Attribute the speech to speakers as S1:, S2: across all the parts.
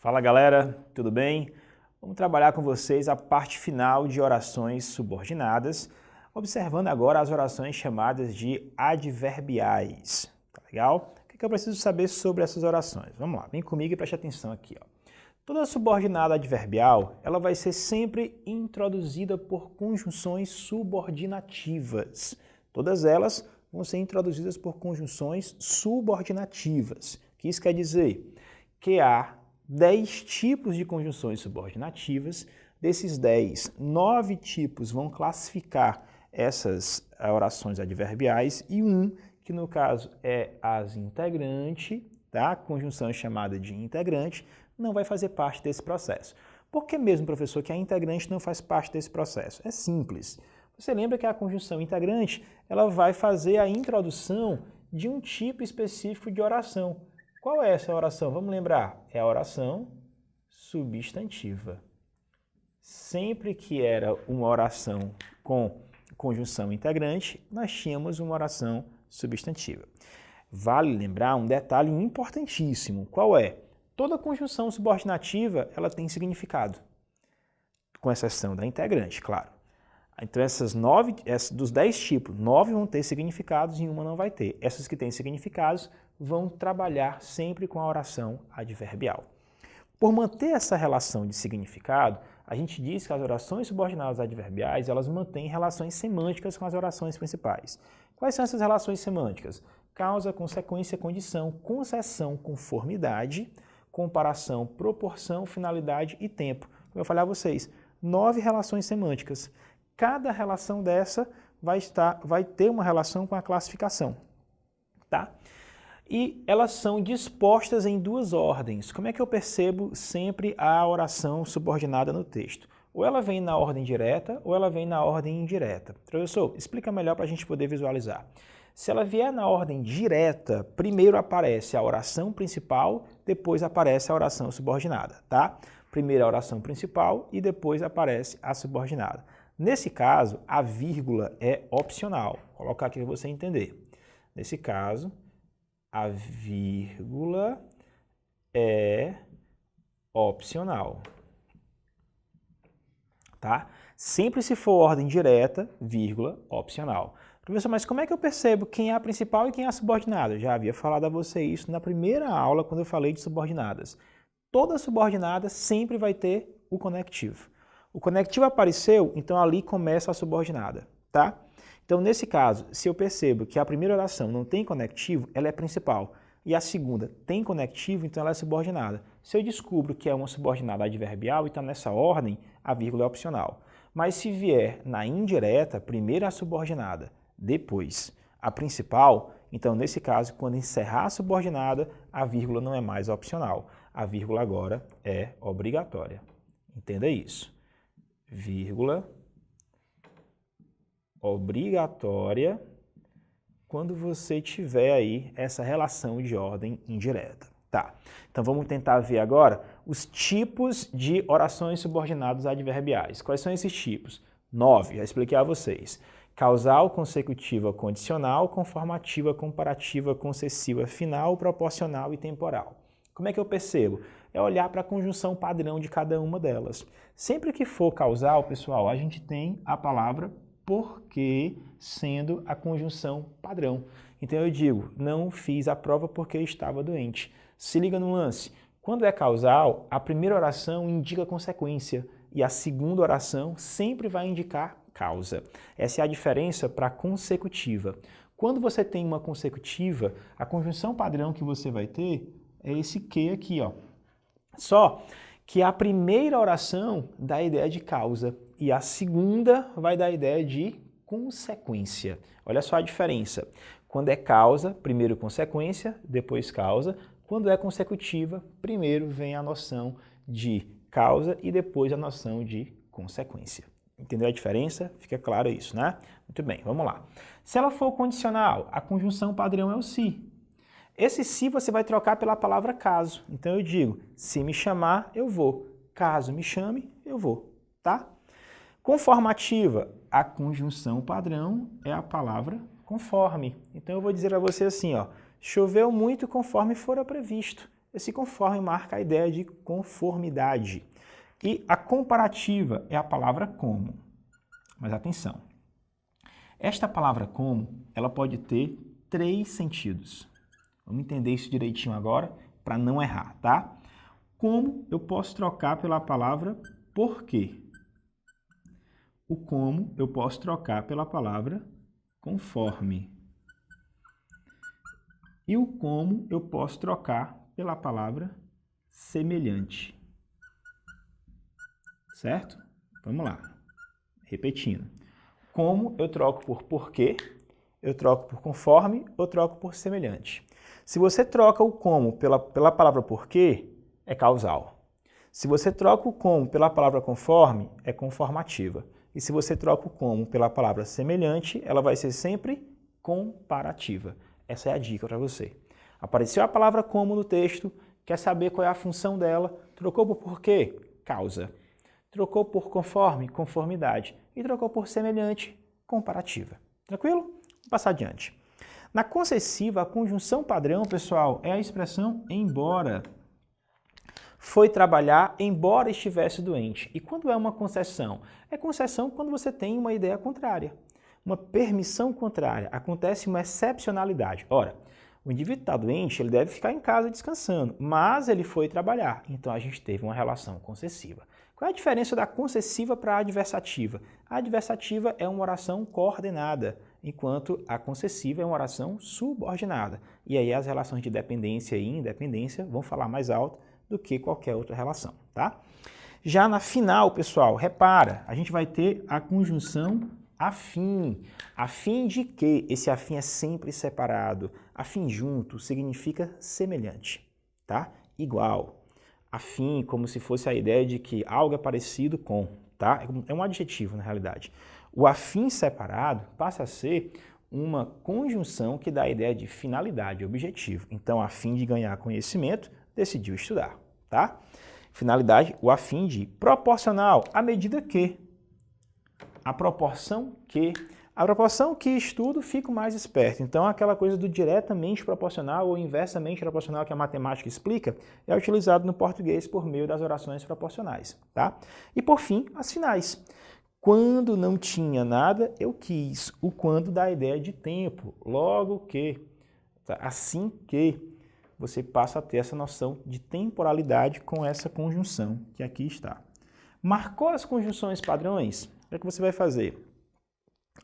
S1: Fala galera, tudo bem? Vamos trabalhar com vocês a parte final de orações subordinadas, observando agora as orações chamadas de adverbiais, tá legal? O que eu preciso saber sobre essas orações? Vamos lá, vem comigo e preste atenção aqui, ó. Toda subordinada adverbial, ela vai ser sempre introduzida por conjunções subordinativas. Todas elas vão ser introduzidas por conjunções subordinativas. O que isso quer dizer? Que há 10 tipos de conjunções subordinativas. Desses 10, 9 tipos vão classificar essas orações adverbiais e um, que no caso é as integrante, tá? A conjunção é chamada de integrante, não vai fazer parte desse processo. Por que mesmo, professor, que a integrante não faz parte desse processo? É simples. Você lembra que a conjunção integrante ela vai fazer a introdução de um tipo específico de oração. Qual é essa oração? Vamos lembrar. É a oração substantiva. Sempre que era uma oração com conjunção integrante, nós tínhamos uma oração substantiva. Vale lembrar um detalhe importantíssimo. Qual é? Toda conjunção subordinativa ela tem significado, com exceção da integrante, claro. Então, dos 10 tipos, 9 vão ter significados e uma não vai ter. Essas que têm significados vão trabalhar sempre com a oração adverbial. Por manter essa relação de significado, a gente diz que as orações subordinadas adverbiais elas mantêm relações semânticas com as orações principais. Quais são essas relações semânticas? Causa, consequência, condição, concessão, conformidade, comparação, proporção, finalidade e tempo. Como eu falei a vocês, 9 relações semânticas. Cada relação dessa vai ter uma relação com a classificação, tá? E elas são dispostas em duas ordens. Como é que eu percebo sempre a oração subordinada no texto? Ou ela vem na ordem direta ou ela vem na ordem indireta. Professor, explica melhor para a gente poder visualizar. Se ela vier na ordem direta, primeiro aparece a oração principal, depois aparece a oração subordinada, tá? Primeiro a oração principal e depois aparece a subordinada. Nesse caso, a vírgula é opcional. Vou colocar aqui para você entender. Nesse caso, a vírgula é opcional. Tá? Sempre se for ordem direta, vírgula, opcional. Professor, mas como é que eu percebo quem é a principal e quem é a subordinada? Eu já havia falado a você isso na primeira aula quando eu falei de subordinadas. Toda subordinada sempre vai ter o conectivo. O conectivo apareceu, então ali começa a subordinada, tá? Então, nesse caso, se eu percebo que a primeira oração não tem conectivo, ela é principal. E a segunda tem conectivo, então ela é subordinada. Se eu descubro que é uma subordinada adverbial e está nessa ordem, a vírgula é opcional. Mas se vier na indireta, primeiro a subordinada, depois a principal, então nesse caso, quando encerrar a subordinada, a vírgula não é mais opcional. A vírgula agora é obrigatória. Entenda isso. Vírgula obrigatória quando você tiver aí essa relação de ordem indireta. Tá, então vamos tentar ver agora os tipos de orações subordinadas adverbiais. Quais são esses tipos? 9, já expliquei a vocês. Causal, consecutiva, condicional, conformativa, comparativa, concessiva, final, proporcional e temporal. Como é que eu percebo? É olhar para a conjunção padrão de cada uma delas. Sempre que for causal, pessoal, a gente tem a palavra porque sendo a conjunção padrão. Então eu digo, não fiz a prova porque estava doente. Se liga no lance. Quando é causal, a primeira oração indica consequência e a segunda oração sempre vai indicar causa. Essa é a diferença para a consecutiva. Quando você tem uma consecutiva, a conjunção padrão que você vai ter é esse que aqui, ó. Só que a primeira oração dá a ideia de causa e a segunda vai dar a ideia de consequência. Olha só a diferença. Quando é causa, primeiro consequência, depois causa. Quando é consecutiva, primeiro vem a noção de causa e depois a noção de consequência. Entendeu a diferença? Fica claro isso, né? Muito bem, vamos lá. Se ela for condicional, a conjunção padrão é o se. Esse se você vai trocar pela palavra caso. Então eu digo, se me chamar, eu vou. Caso me chame, eu vou, tá? Conformativa, a conjunção padrão é a palavra conforme. Então eu vou dizer a você assim, ó, choveu muito conforme fora previsto. Esse conforme marca a ideia de conformidade. E a comparativa é a palavra como. Mas atenção, esta palavra como, ela pode ter 3 sentidos. Vamos entender isso direitinho agora para não errar, tá? Como eu posso trocar pela palavra porquê. O como eu posso trocar pela palavra conforme. E o como eu posso trocar pela palavra semelhante. Certo? Vamos lá. Repetindo. Como eu troco por porquê, eu troco por conforme, eu troco por semelhante. Se você troca o como pela palavra porquê, é causal. Se você troca o como pela palavra conforme, é conformativa. E se você troca o como pela palavra semelhante, ela vai ser sempre comparativa. Essa é a dica para você. Apareceu a palavra como no texto, quer saber qual é a função dela, trocou por porquê? Causa. Trocou por conforme? Conformidade. E trocou por semelhante? Comparativa. Tranquilo? Vamos passar adiante. Na concessiva, a conjunção padrão, pessoal, é a expressão embora. Foi trabalhar embora estivesse doente. E quando é uma concessão? É concessão quando você tem uma ideia contrária, uma permissão contrária. Acontece uma excepcionalidade. Ora, o indivíduo está doente, ele deve ficar em casa descansando, mas ele foi trabalhar. Então a gente teve uma relação concessiva. Qual é a diferença da concessiva para a adversativa? A adversativa é uma oração coordenada, enquanto a concessiva é uma oração subordinada. E aí as relações de dependência e independência vão falar mais alto do que qualquer outra relação, tá? Já na final, pessoal, repara, a gente vai ter a conjunção afim. Afim de quê? Esse afim é sempre separado. Afim junto significa semelhante, tá? Igual. Afim, como se fosse a ideia de que algo é parecido com, tá? É um adjetivo, na realidade. O afim separado passa a ser uma conjunção que dá a ideia de finalidade, objetivo. Então, a fim de ganhar conhecimento, decidiu estudar, tá? Finalidade, o a fim de proporcional, à medida que. A proporção que. A proporção que estudo, fico mais esperto. Então, aquela coisa do diretamente proporcional ou inversamente proporcional que a matemática explica, é utilizado no português por meio das orações proporcionais, tá? E, por fim, as finais. Quando não tinha nada, eu quis. O quando dá a ideia de tempo. Logo que, assim que, você passa a ter essa noção de temporalidade com essa conjunção que aqui está. Marcou as conjunções padrões? O que você vai fazer?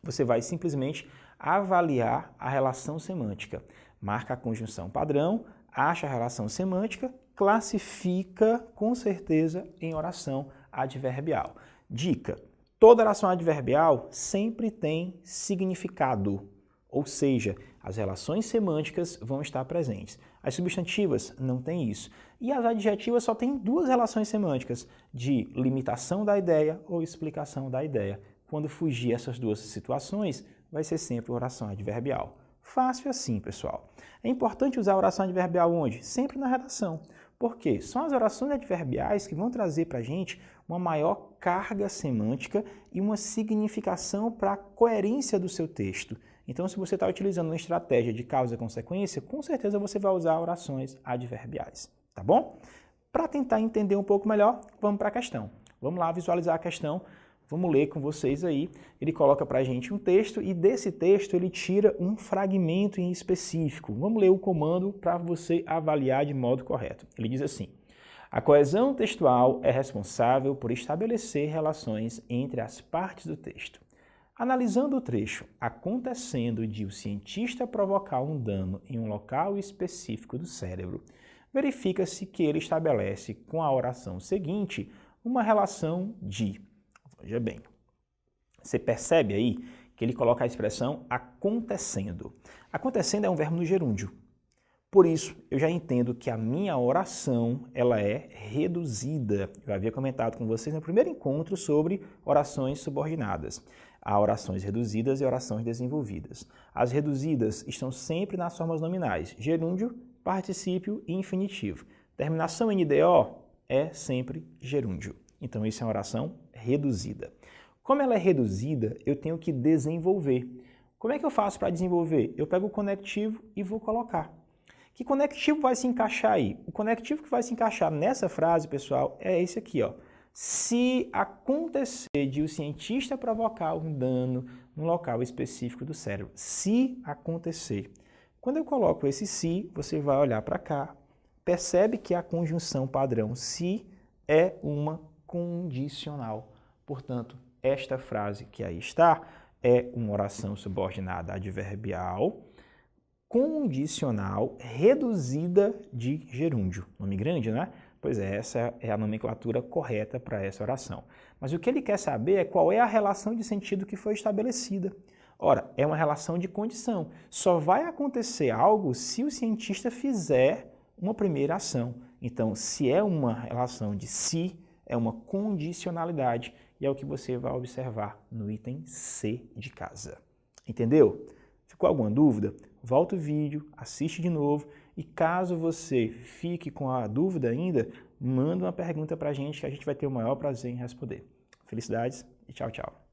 S1: Você vai simplesmente avaliar a relação semântica. Marca a conjunção padrão, acha a relação semântica, classifica com certeza em oração adverbial. Dica: toda oração adverbial sempre tem significado, ou seja, as relações semânticas vão estar presentes. As substantivas não têm isso. E as adjetivas só têm 2 relações semânticas, de limitação da ideia ou explicação da ideia. Quando fugir essas 2 situações, vai ser sempre oração adverbial. Fácil assim, pessoal. É importante usar a oração adverbial onde? Sempre na redação. Por quê? São as orações adverbiais que vão trazer para a gente uma maior carga semântica e uma significação para a coerência do seu texto. Então, se você está utilizando uma estratégia de causa e consequência, com certeza você vai usar orações adverbiais, tá bom? Para tentar entender um pouco melhor, vamos para a questão. Vamos lá visualizar a questão. Vamos ler com vocês aí. Ele coloca para a gente um texto e desse texto ele tira um fragmento em específico. Vamos ler o comando para você avaliar de modo correto. Ele diz assim: a coesão textual é responsável por estabelecer relações entre as partes do texto. Analisando o trecho acontecendo de o cientista provocar um dano em um local específico do cérebro, verifica-se que ele estabelece com a oração seguinte uma relação de... Veja bem, você percebe aí que ele coloca a expressão acontecendo. Acontecendo é um verbo no gerúndio. Por isso, eu já entendo que a minha oração ela é reduzida. Eu havia comentado com vocês no primeiro encontro sobre orações subordinadas. Há orações reduzidas e orações desenvolvidas. As reduzidas estão sempre nas formas nominais, gerúndio, particípio e infinitivo. Terminação em NDO é sempre gerúndio. Então, isso é uma oração reduzida. Como ela é reduzida, eu tenho que desenvolver. Como é que eu faço para desenvolver? Eu pego o conectivo e vou colocar. Que conectivo vai se encaixar aí? O conectivo que vai se encaixar nessa frase, pessoal, é esse aqui, ó. Se acontecer de o cientista provocar um dano no local específico do cérebro. Se acontecer. Quando eu coloco esse se, você vai olhar para cá, percebe que a conjunção padrão se é uma condicional. Portanto, esta frase que aí está é uma oração subordinada adverbial condicional reduzida de gerúndio. Nome grande, né? Pois é, essa é a nomenclatura correta para essa oração. Mas o que ele quer saber é qual é a relação de sentido que foi estabelecida. Ora, é uma relação de condição. Só vai acontecer algo se o cientista fizer uma primeira ação. Então, se é uma relação de se, é uma condicionalidade, e é o que você vai observar no item C de casa. Entendeu? Ficou alguma dúvida? Volta o vídeo, assiste de novo e caso você fique com a dúvida ainda, manda uma pergunta para a gente que a gente vai ter o maior prazer em responder. Felicidades e tchau, tchau.